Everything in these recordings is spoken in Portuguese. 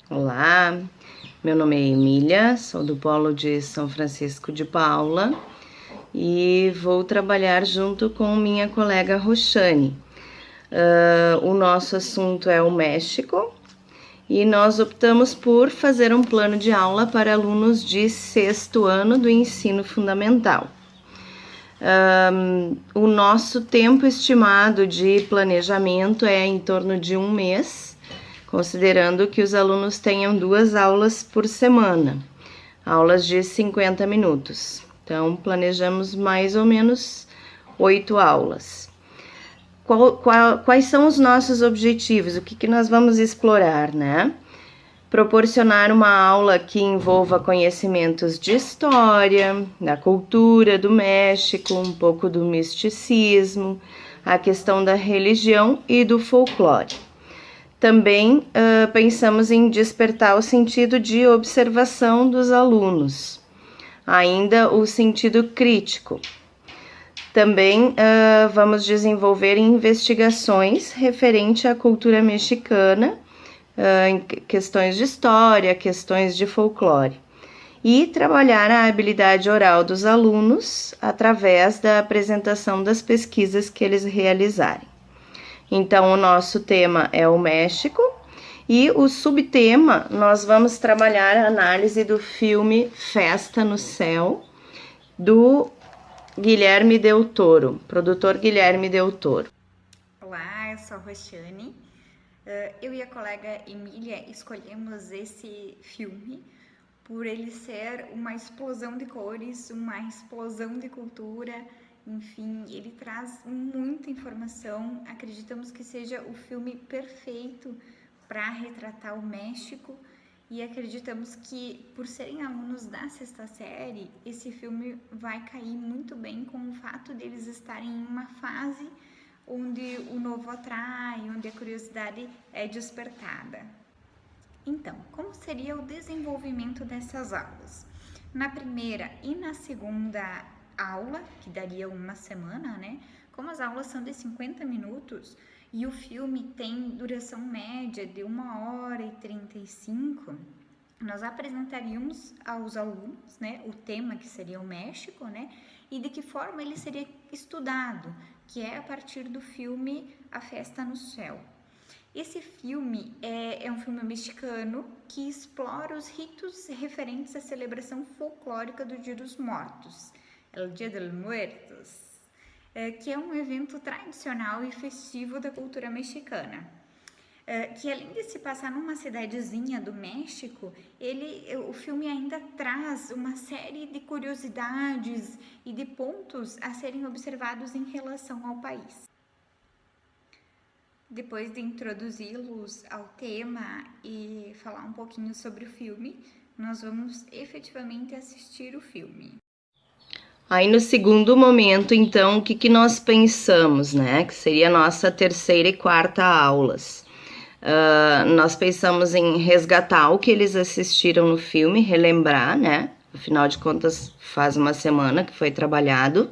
Olá, meu nome é Emília, sou do Polo de São Francisco de Paula e vou trabalhar junto com minha colega Roxane. O nosso assunto é o México e nós optamos por fazer um plano de aula para alunos de sexto ano do ensino fundamental. O nosso tempo estimado de planejamento é em torno de um mês, considerando que os alunos tenham 2 aulas por semana, aulas de 50 minutos. Então, planejamos mais ou menos 8 aulas. Quais são os nossos objetivos? O que nós vamos explorar, né? Proporcionar uma aula que envolva conhecimentos de história, da cultura do México, um pouco do misticismo, a questão da religião e do folclore. Também pensamos em despertar o sentido de observação dos alunos, ainda o sentido crítico. Também vamos desenvolver investigações referente à cultura mexicana, em questões de história, questões de folclore. E trabalhar a habilidade oral dos alunos através da apresentação das pesquisas que eles realizarem. Então, o nosso tema é o México e o subtema nós vamos trabalhar a análise do filme Festa no Céu, do Guilherme Del Toro, produtor Guilherme Del Toro. Olá, eu sou a Roxane. Eu e a colega Emília escolhemos esse filme por ele ser uma explosão de cores, uma explosão de cultura. Enfim, ele traz muita informação. Acreditamos que seja o filme perfeito para retratar o México e acreditamos que, por serem alunos da sexta série, esse filme vai cair muito bem com o fato deles estarem em uma fase onde o novo atrai, onde a curiosidade é despertada. Então, como seria o desenvolvimento dessas aulas? Na primeira e na segunda aula, que daria uma semana, né? Como as aulas são de 50 minutos e o filme tem duração média de 1h35, nós apresentaríamos aos alunos, né, o tema que seria o México, né, e de que forma ele seria estudado, que é a partir do filme A Festa no Céu. Esse filme é um filme mexicano que explora os ritos referentes à celebração folclórica do Dia dos Mortos, El Dia de los Muertos, que é um evento tradicional e festivo da cultura mexicana. Que além de se passar numa cidadezinha do México, o filme ainda traz uma série de curiosidades e de pontos a serem observados em relação ao país. Depois de introduzi-los ao tema e falar um pouquinho sobre o filme, nós vamos efetivamente assistir o filme. Aí no segundo momento, então, o que nós pensamos, né? Que seria a nossa terceira e quarta aulas. Nós pensamos em resgatar o que eles assistiram no filme, relembrar, né? Afinal de contas, faz uma semana que foi trabalhado.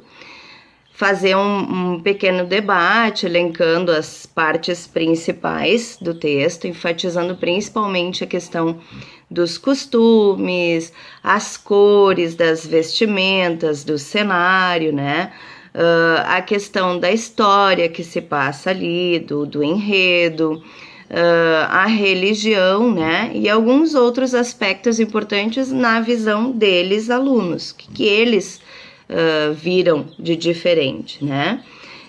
Fazer um pequeno debate, elencando as partes principais do texto, enfatizando principalmente a questão dos costumes, as cores das vestimentas, do cenário, né? A questão da história que se passa ali, do enredo, a religião, né? E alguns outros aspectos importantes na visão deles, alunos, que eles viram de diferente, né?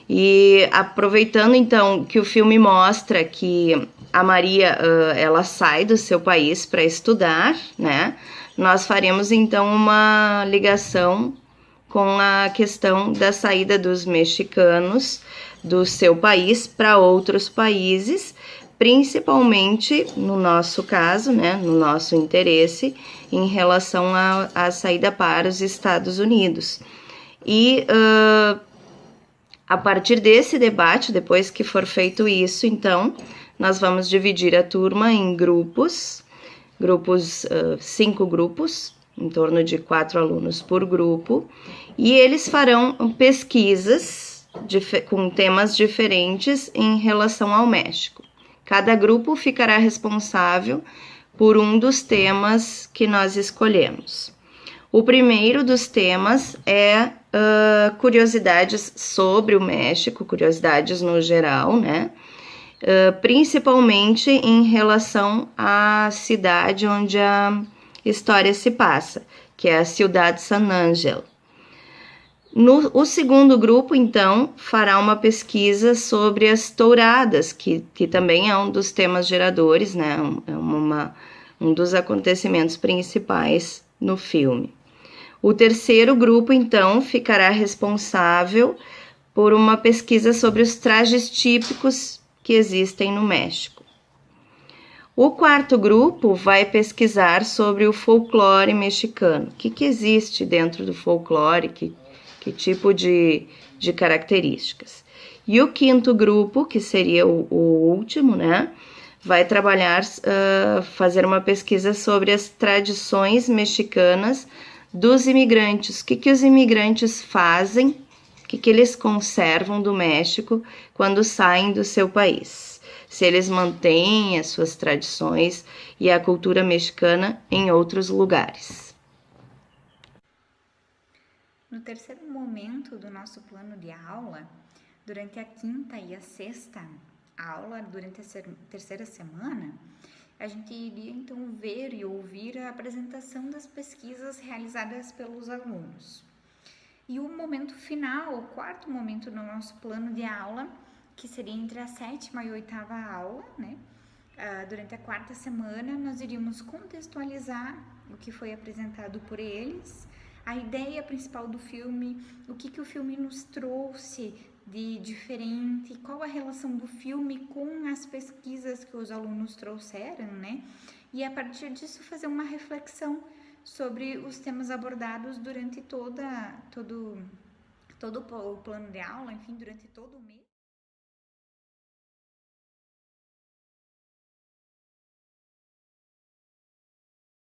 E aproveitando então que o filme mostra que a Maria ela sai do seu país para estudar, né? Nós faremos então uma ligação com a questão da saída dos mexicanos do seu país para outros países, principalmente no nosso caso, né, no nosso interesse em relação à saída para os Estados Unidos. E a partir desse debate, depois que for feito isso, então, nós vamos dividir a turma em grupos, 5 grupos, em torno de 4 alunos por grupo, e eles farão pesquisas com temas diferentes em relação ao México. Cada grupo ficará responsável por um dos temas que nós escolhemos. O primeiro dos temas é curiosidades sobre o México, curiosidades no geral, né? Principalmente em relação à cidade onde a história se passa, que é a Ciudad San Ángel. O segundo grupo, então, fará uma pesquisa sobre as touradas, que também é um dos temas geradores, né? Um dos acontecimentos principais no filme. O terceiro grupo, então, ficará responsável por uma pesquisa sobre os trajes típicos que existem no México. O quarto grupo vai pesquisar sobre o folclore mexicano. O que existe dentro do folclore, que tipo de características. E o quinto grupo, que seria o último, né, vai trabalhar, fazer uma pesquisa sobre as tradições mexicanas dos imigrantes. O que os imigrantes fazem, o que eles conservam do México quando saem do seu país. Se eles mantêm as suas tradições e a cultura mexicana em outros lugares. No terceiro momento do nosso plano de aula, durante a quinta e a sexta aula, durante a terceira semana, a gente iria então ver e ouvir a apresentação das pesquisas realizadas pelos alunos. E o momento final, o quarto momento do nosso plano de aula, que seria entre a sétima e a oitava aula, né? Durante a quarta semana, nós iríamos contextualizar o que foi apresentado por eles, a ideia principal do filme, o que o filme nos trouxe de diferente, qual a relação do filme com as pesquisas que os alunos trouxeram, né? E a partir disso fazer uma reflexão sobre os temas abordados durante todo o plano de aula, enfim, durante todo o mês.